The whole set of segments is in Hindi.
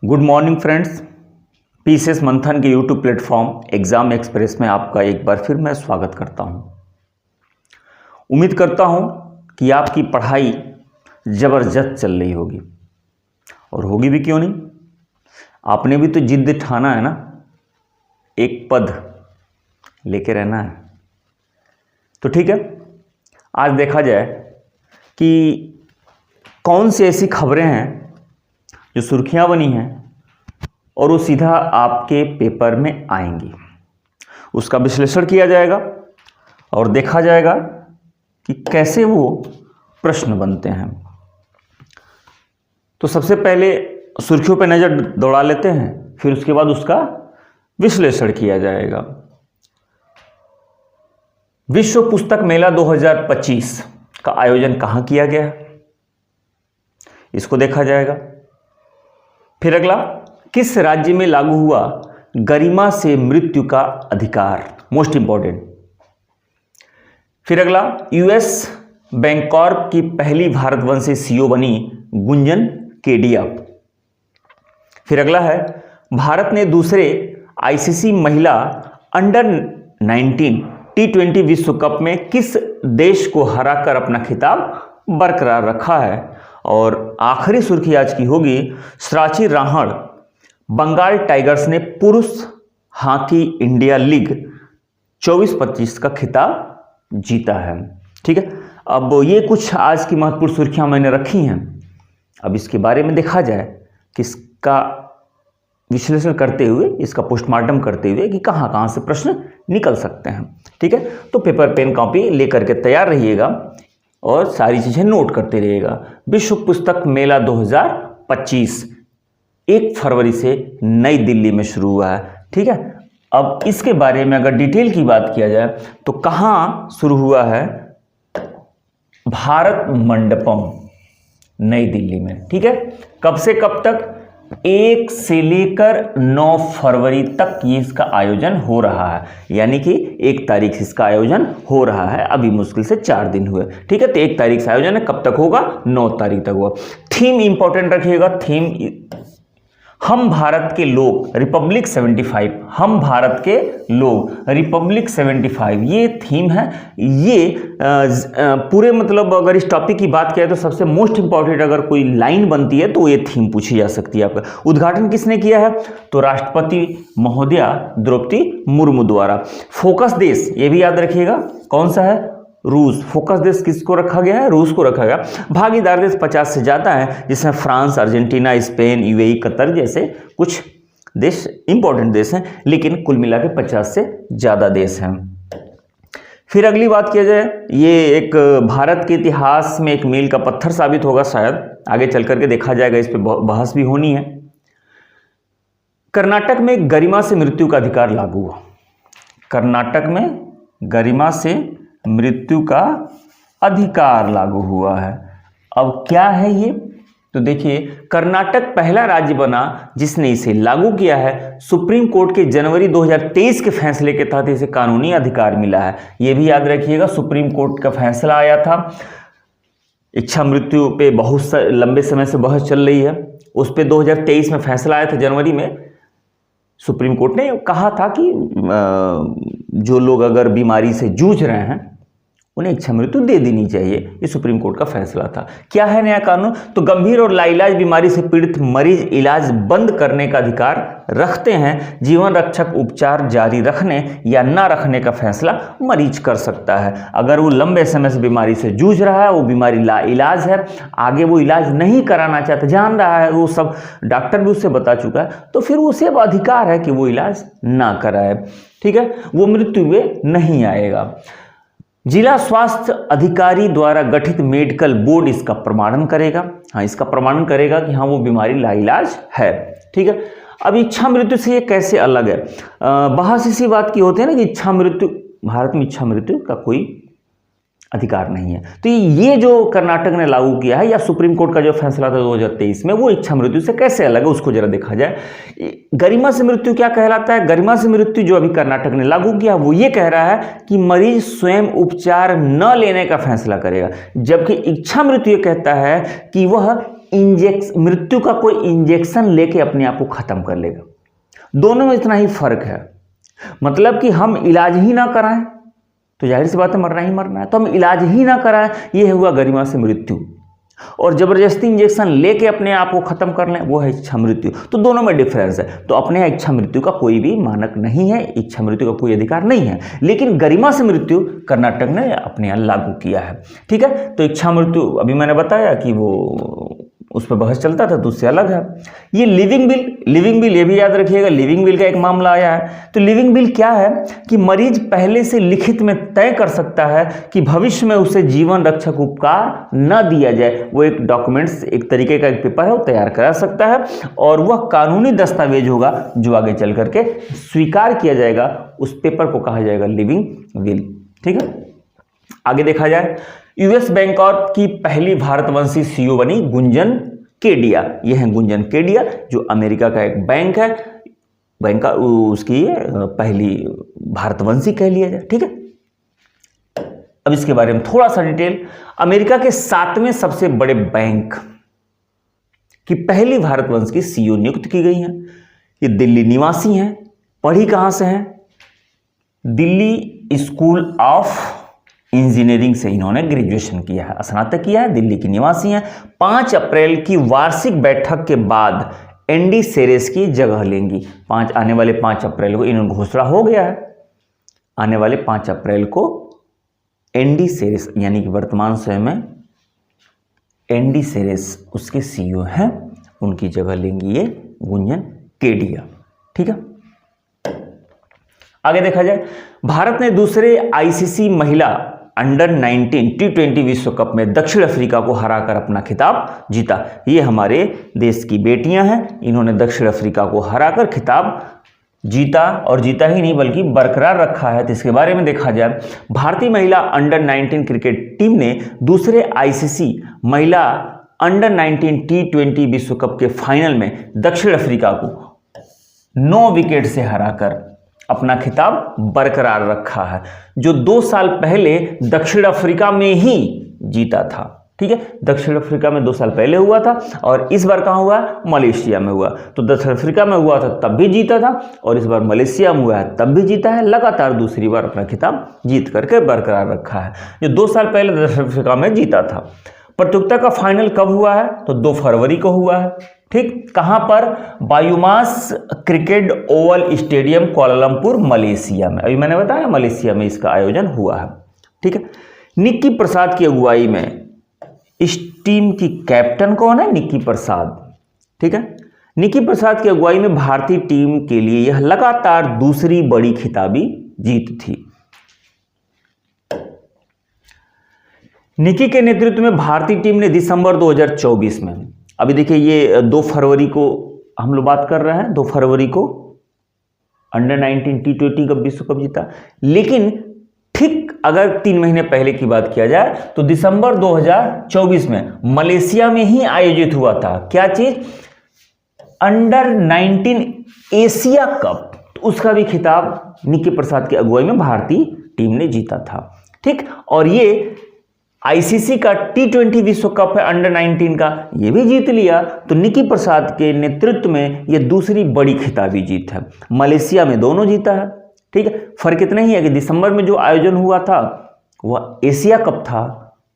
Good morning friends. पीसीएस मंथन के यूट्यूब प्लेटफॉर्म एग्ज़ाम एक्सप्रेस में आपका एक बार फिर मैं स्वागत करता हूं। उम्मीद करता हूं कि आपकी पढ़ाई ज़बरदस्त चल रही होगी, और होगी भी क्यों नहीं। आपने भी तो जिद ठाना है ना, एक पद लेके रहना है। तो ठीक है, आज देखा जाए कि कौन सी ऐसी खबरें हैं जो सुर्खियां बनी हैं और वो सीधा आपके पेपर में आएंगी। उसका विश्लेषण किया जाएगा और देखा जाएगा कि कैसे वो प्रश्न बनते हैं। तो सबसे पहले सुर्खियों पर नज़र दौड़ा लेते हैं, फिर उसके बाद उसका विश्लेषण किया जाएगा। विश्व पुस्तक मेला 2025 का आयोजन कहाँ किया गया, इसको देखा जाएगा। फिर अगला, किस राज्य में लागू हुआ गरिमा से मृत्यु का अधिकार, मोस्ट इंपॉर्टेंट। फिर अगला, यूएस बैंकॉर्प की पहली भारतवंशी सीईओ बनी गुंजन केडिया। फिर अगला है, भारत ने दूसरे आईसीसी महिला अंडर 19 T20 विश्व कप में किस देश को हराकर अपना खिताब बरकरार रखा है। और आखिरी सुर्खी आज की होगी, सांची राहड़ बंगाल टाइगर्स ने पुरुष हॉकी इंडिया लीग 24-25 का खिताब जीता है। ठीक है, अब ये कुछ आज की महत्वपूर्ण सुर्खियां मैंने रखी हैं। अब इसके बारे में देखा जाए कि इसका विश्लेषण करते हुए, इसका पोस्टमार्टम करते हुए कि कहाँ कहाँ से प्रश्न निकल सकते हैं। ठीक है, तो पेपर पेन कॉपी लेकर के तैयार रहिएगा और सारी चीज़ें नोट करते रहिएगा। विश्व पुस्तक मेला 2025 1 फरवरी से नई दिल्ली में शुरू हुआ है। ठीक है, अब इसके बारे में अगर डिटेल की बात किया जाए तो कहाँ शुरू हुआ है, भारत मंडपम नई दिल्ली में। ठीक है, कब से कब तक, 1 से लेकर 9 फरवरी तक ये इसका आयोजन हो रहा है, यानी कि 1 तारीख से इसका आयोजन हो रहा है। अभी मुश्किल से 4 दिन हुए। ठीक है, तो 1 तारीख से आयोजन है, कब तक होगा, 9 तारीख तक होगा। थीम इंपॉर्टेंट रखिएगा, थीम हम भारत के लोग रिपब्लिक 75, हम भारत के लोग रिपब्लिक 75 ये थीम है। ये पूरे मतलब अगर इस टॉपिक की बात किया तो सबसे मोस्ट इंपॉर्टेंट अगर कोई लाइन बनती है तो ये थीम पूछी जा सकती है। आपका उद्घाटन किसने किया है, तो राष्ट्रपति महोदया द्रौपदी मुर्मू द्वारा। फोकस देश ये भी याद रखिएगा, कौन सा है, रूस। फोकस देश किसको रखा गया है, रूस को रखा गया। भागीदार देश 50 से ज़्यादा है, जिसमें France, Argentina, Spain, UAE, Qatar जैसे कुछ देश इंपॉर्टेंट देश हैं, लेकिन कुल मिला के 50 से ज़्यादा देश हैं। फिर अगली बात किया जाए, ये एक भारत के इतिहास में एक मील का पत्थर साबित होगा, शायद आगे चल करके देखा जाएगा, इस पर बहस भी होनी है। कर्नाटक में गरिमा से मृत्यु का अधिकार लागू हुआ। कर्नाटक में गरिमा से मृत्यु का अधिकार लागू हुआ है। अब क्या है ये, तो देखिए, कर्नाटक पहला राज्य बना जिसने इसे लागू किया है। सुप्रीम कोर्ट के जनवरी 2023 के फैसले के तहत इसे कानूनी अधिकार मिला है। ये भी याद रखिएगा, सुप्रीम कोर्ट का फैसला आया था। इच्छा मृत्यु पे बहुत लंबे समय से बहस चल रही है, उस पर 2023 में फैसला आया था जनवरी में। सुप्रीम कोर्ट ने कहा था कि जो लोग अगर बीमारी से जूझ रहे हैं उन्हें इच्छा मृत्यु दे देनी चाहिए। ये सुप्रीम कोर्ट का फैसला था। क्या है नया कानून, तो गंभीर और लाइलाज बीमारी से पीड़ित मरीज इलाज बंद करने का अधिकार रखते हैं। जीवन रक्षक उपचार जारी रखने या ना रखने का फैसला मरीज कर सकता है। अगर वो लंबे समय से बीमारी से जूझ रहा है, वो बीमारी लाइलाज है, आगे वो इलाज नहीं कराना चाहता, जान रहा है, वो सब डॉक्टर भी उससे बता चुका है, तो फिर उसे अधिकार है कि वो इलाज ना कराए। ठीक है, वो मृत्यु में नहीं आएगा। जिला स्वास्थ्य अधिकारी द्वारा गठित मेडिकल बोर्ड इसका प्रमाणन करेगा। हाँ, इसका प्रमाणन करेगा कि हाँ वो बीमारी लाइलाज है। ठीक है, अब इच्छा मृत्यु से ये कैसे अलग है, बहस इसी बात की होती है ना कि इच्छा मृत्यु, भारत में इच्छा मृत्यु का कोई अधिकार नहीं है। तो ये जो कर्नाटक ने लागू किया है या सुप्रीम कोर्ट का जो फैसला था 2023 में, वो इच्छा मृत्यु से कैसे अलग है उसको जरा देखा जाए। गरिमा से मृत्यु क्या कहलाता है, गरिमा से मृत्यु जो अभी कर्नाटक ने लागू किया वो ये कह रहा है कि मरीज स्वयं उपचार न लेने का फैसला करेगा, जबकि इच्छा मृत्यु ये कहता है कि वह मृत्यु का कोई इंजेक्शन लेके अपने आप को खत्म कर लेगा। दोनों में इतना ही फर्क है। मतलब कि हम इलाज ही ना कराएं तो जाहिर सी बात है मरना ही मरना है, तो हम इलाज ही ना कराएं, ये हुआ गरिमा से मृत्यु। और जबरदस्ती इंजेक्शन लेके अपने आप को खत्म कर लें, वो है इच्छा मृत्यु। तो दोनों में डिफरेंस है। तो अपने यहाँ इच्छा मृत्यु का कोई भी मानक नहीं है, इच्छा मृत्यु का कोई अधिकार नहीं है, लेकिन गरिमा से मृत्यु कर्नाटक ने अपने यहाँ लागू किया है। ठीक है, तो इच्छा मृत्यु अभी मैंने बताया कि वो उस पर बहस चलता था, तो उससे अलग है। ये लिविंग बिल ये भी याद रखिएगा, लिविंग बिल का एक मामला आया है। तो लिविंग बिल क्या है कि मरीज पहले से लिखित में तय कर सकता है कि भविष्य में उसे जीवन रक्षक उपचार न दिया जाए। वो एक डॉक्यूमेंट्स, एक तरीके का एक पेपर है, वो तैयार करा सकता है और वह कानूनी दस्तावेज होगा जो आगे चल करके स्वीकार किया जाएगा। उस पेपर को कहा जाएगा लिविंग विल। ठीक है, आगे देखा जाए, यूएस बैंक की पहली भारतवंशी सीईओ बनी गुंजन केडिया। यह है गुंजन केडिया, जो अमेरिका का एक बैंक है, बैंक का उसकी पहली भारतवंशी कह लिया जाए। ठीक है, अब इसके बारे में थोड़ा सा डिटेल। अमेरिका के 7वें सबसे बड़े बैंक की पहली भारतवंश की सीईओ नियुक्त की गई हैं। ये दिल्ली निवासी हैं। पढ़ी कहां से हैं? दिल्ली स्कूल ऑफ इंजीनियरिंग से इन्होंने ग्रेजुएशन किया है, स्नातक किया है, दिल्ली की निवासी हैं। 5 अप्रैल की वार्षिक बैठक के बाद एनडी सेरेस की जगह लेंगी। आने वाले 5 अप्रैल को इन्होंने घोषणा हो गया है, आने वाले 5 अप्रैल को एनडी सेरेस यानी कि वर्तमान समय में एनडी सेरेस उसके सीईओ हैं, उनकी जगह लेंगी ये गुंजन केडिया। ठीक है, आगे देखा जाए, भारत ने दूसरे आईसीसी महिला अंडर 19 T20 विश्व कप में दक्षिण अफ्रीका को हराकर अपना खिताब जीता। ये हमारे देश की बेटियां हैं, इन्होंने दक्षिण अफ्रीका को हराकर खिताब जीता, और जीता ही नहीं बल्कि बरकरार रखा है। तो इसके बारे में देखा जाए, भारतीय महिला अंडर 19 क्रिकेट टीम ने दूसरे आईसीसी महिला अंडर 19 T20 विश्व कप के फाइनल में दक्षिण अफ्रीका को 9 विकेट से हराकर अपना खिताब बरकरार रखा है, जो 2 साल पहले दक्षिण अफ्रीका में ही जीता था। ठीक है, दक्षिण अफ्रीका में 2 साल पहले हुआ था और इस बार कहां हुआ? मलेशिया में हुआ। तो दक्षिण अफ्रीका में हुआ था तब भी जीता था और इस बार मलेशिया में हुआ है तब भी जीता है। लगातार दूसरी बार अपना खिताब जीत करके बरकरार रखा है, जो 2 साल पहले दक्षिण अफ्रीका में जीता था। प्रतियोगिता का फाइनल कब हुआ है? तो 2 फरवरी को हुआ है। ठीक, कहां पर? Bayuemas cricket oval stadium Kuala Lumpur Malaysia में। अभी मैंने बताया मलेशिया में इसका आयोजन हुआ है। ठीक है, निक्की प्रसाद की अगुवाई में इस टीम की कैप्टन कौन है? निक्की प्रसाद। ठीक है, निक्की प्रसाद की अगुवाई में भारतीय टीम के लिए यह लगातार दूसरी बड़ी खिताबी जीत थी। निक्की के नेतृत्व में भारतीय टीम ने दिसंबर 2024 में, अभी देखिए ये 2 फरवरी को हम लोग बात कर रहे हैं, 2 फरवरी को अंडर 19 T20 का विश्व कप जीता। लेकिन ठीक अगर 3 महीने पहले की बात किया जाए तो दिसंबर 2024 में मलेशिया में ही आयोजित हुआ था। क्या चीज? Under 19 Asia cup. तो उसका भी खिताब निक्की प्रसाद की अगुवाई में भारतीय टीम ने जीता था। ठीक, और ये आईसीसी का T20 विश्व कप है अंडर 19 का, ये भी जीत लिया। तो निक्की प्रसाद के नेतृत्व में ये दूसरी बड़ी खिताबी जीत है। मलेशिया में दोनों जीता है। ठीक है, फर्क इतना ही है कि दिसंबर में जो आयोजन हुआ था वह एशिया कप था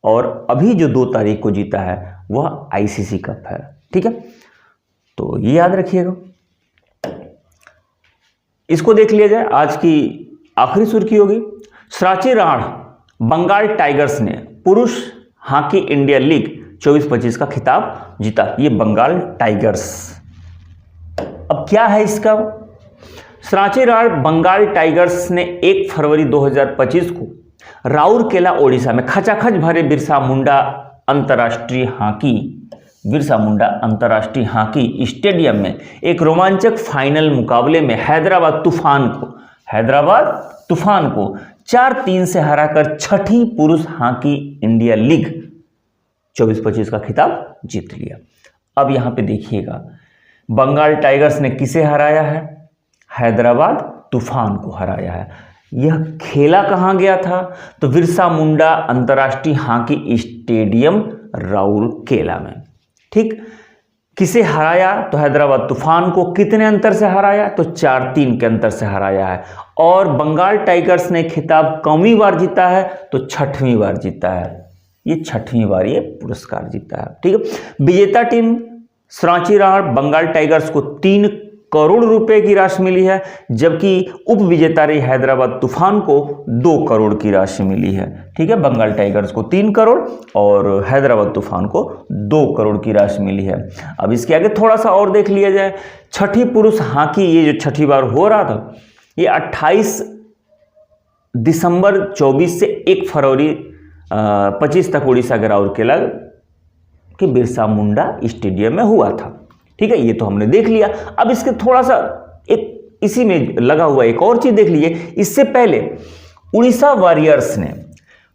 और अभी जो 2 तारीख को जीता है वह आईसीसी कप है। ठीक है, तो ये याद रखिएगा। इसको देख लिया जाए, आज की आखिरी सुर्खी होगी, सांची राण बंगाल टाइगर्स ने पुरुष हॉकी इंडिया लीग 24-25 का खिताब जीता। ये बंगाल टाइगर्स। अब क्या है इसका? सांची राण बंगाल टाइगर्स ने 1 फरवरी 2025 को राउरकेला ओडिशा में खचाखच भरे बिरसा मुंडा अंतर्राष्ट्रीय हॉकी स्टेडियम में एक रोमांचक फाइनल मुकाबले में हैदराबाद तूफान को 4-3 से हराकर 6ठी पुरुष हॉकी इंडिया लीग 24-25 का खिताब जीत लिया। अब यहां पे देखिएगा, बंगाल टाइगर्स ने किसे हराया है? हैदराबाद तूफान को हराया है। यह खेला कहां गया था? तो बिरसा मुंडा अंतर्राष्ट्रीय हॉकी स्टेडियम राउरकेला में। ठीक। किसे हराया? तो हैदराबाद तूफान को। कितने अंतर से हराया? तो 4-3 के अंतर से हराया है। और बंगाल टाइगर्स ने खिताब कौवीं बार जीता है? तो 6वीं बार जीता है। ये 6वीं बार ये पुरस्कार जीता है। ठीक है। विजेता टीम सांची राण बंगाल टाइगर्स को 3 करोड़ रुपए की राशि मिली है, जबकि उप विजेता रही हैदराबाद तूफान को 2 करोड़ की राशि मिली है। ठीक है। बंगाल टाइगर्स को 3 करोड़ और हैदराबाद तूफान को 2 करोड़ की राशि मिली है। अब इसके आगे थोड़ा सा और देख लिया जाए। छठी पुरुष हॉकी, ये जो छठी बार हो रहा था, ये 28 दिसंबर 24 से 1 फरवरी 25 तक उड़ीसा के राउरकेला के बिरसा मुंडा स्टेडियम में हुआ था। ठीक है। ये तो हमने देख लिया। अब इसके थोड़ा सा एक इसी में लगा हुआ एक और चीज देख लीजिए। इससे पहले उड़ीसा वॉरियर्स ने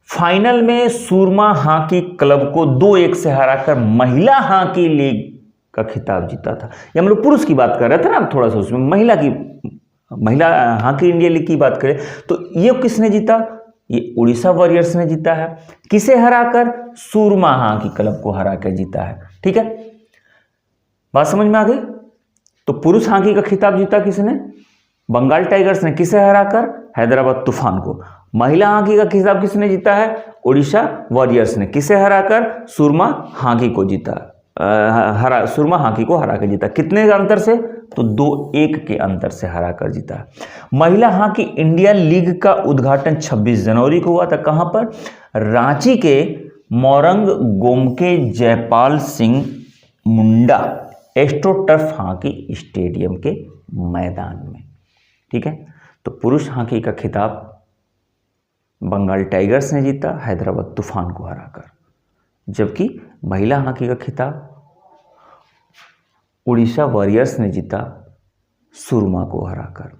फाइनल में सूरमा हॉकी क्लब को 2-1 से हराकर महिला हॉकी लीग का खिताब जीता था। ये हम लोग पुरुष की बात कर रहे थे ना, थोड़ा सा उसमें महिला हॉकी इंडिया लीग की बात करें तो ये किसने जीता? ये उड़ीसा वॉरियर्स ने जीता है। किसे हराकर? सूरमा हॉकी क्लब को हराकर जीता है। ठीक है। बात समझ में आ गई? तो पुरुष हॉकी का खिताब जीता किसने? बंगाल टाइगर्स ने। किसे हराकर? हैदराबाद तूफान को। महिला हॉकी का खिताब किसने जीता है? उड़ीसा वॉरियर्स ने। किसे हराकर? सूरमा हॉकी को जीता। सूरमा हॉकी को हराकर जीता। कितने का अंतर से? तो 2-1 के अंतर से हराकर जीता। महिला हॉकी इंडिया लीग का उद्घाटन 26 जनवरी को हुआ था। कहां पर? रांची के मोरंग Gomke Jaipal Singh Munda astroturf hockey stadium के मैदान में। ठीक है। तो पुरुष हॉकी का खिताब बंगाल टाइगर्स ने जीता हैदराबाद तूफान को हराकर, जबकि महिला हॉकी का खिताब उड़ीसा वॉरियर्स ने जीता सूरमा को हराकर।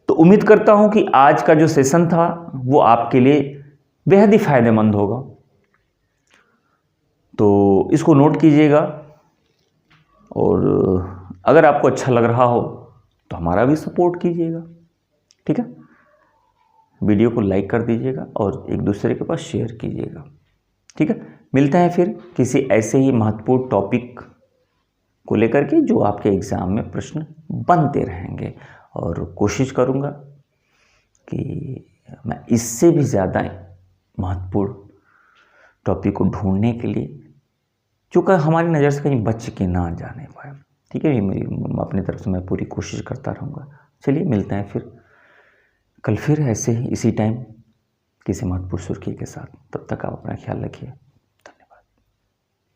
तो उम्मीद करता हूं कि आज का जो सेशन था वो आपके लिए बेहद ही फायदेमंद होगा। तो इसको नोट कीजिएगा और अगर आपको अच्छा लग रहा हो तो हमारा भी सपोर्ट कीजिएगा। ठीक है। वीडियो को लाइक कर दीजिएगा और एक दूसरे के पास शेयर कीजिएगा। ठीक है। मिलते हैं फिर किसी ऐसे ही महत्वपूर्ण टॉपिक को लेकर के जो आपके एग्ज़ाम में प्रश्न बनते रहेंगे, और कोशिश करूँगा कि मैं इससे भी ज़्यादा महत्वपूर्ण टॉपिक को ढूंढने के लिए जो कि हमारी नज़र से कहीं बच के ना जाने पाए। ठीक है। ये मेरी अपनी तरफ से मैं पूरी कोशिश करता रहूँगा। चलिए मिलते हैं फिर कल फिर ऐसे ही इसी टाइम किसी महत्वपूर्ण सुर्खी के साथ। तब तक आप अपना ख्याल रखिए।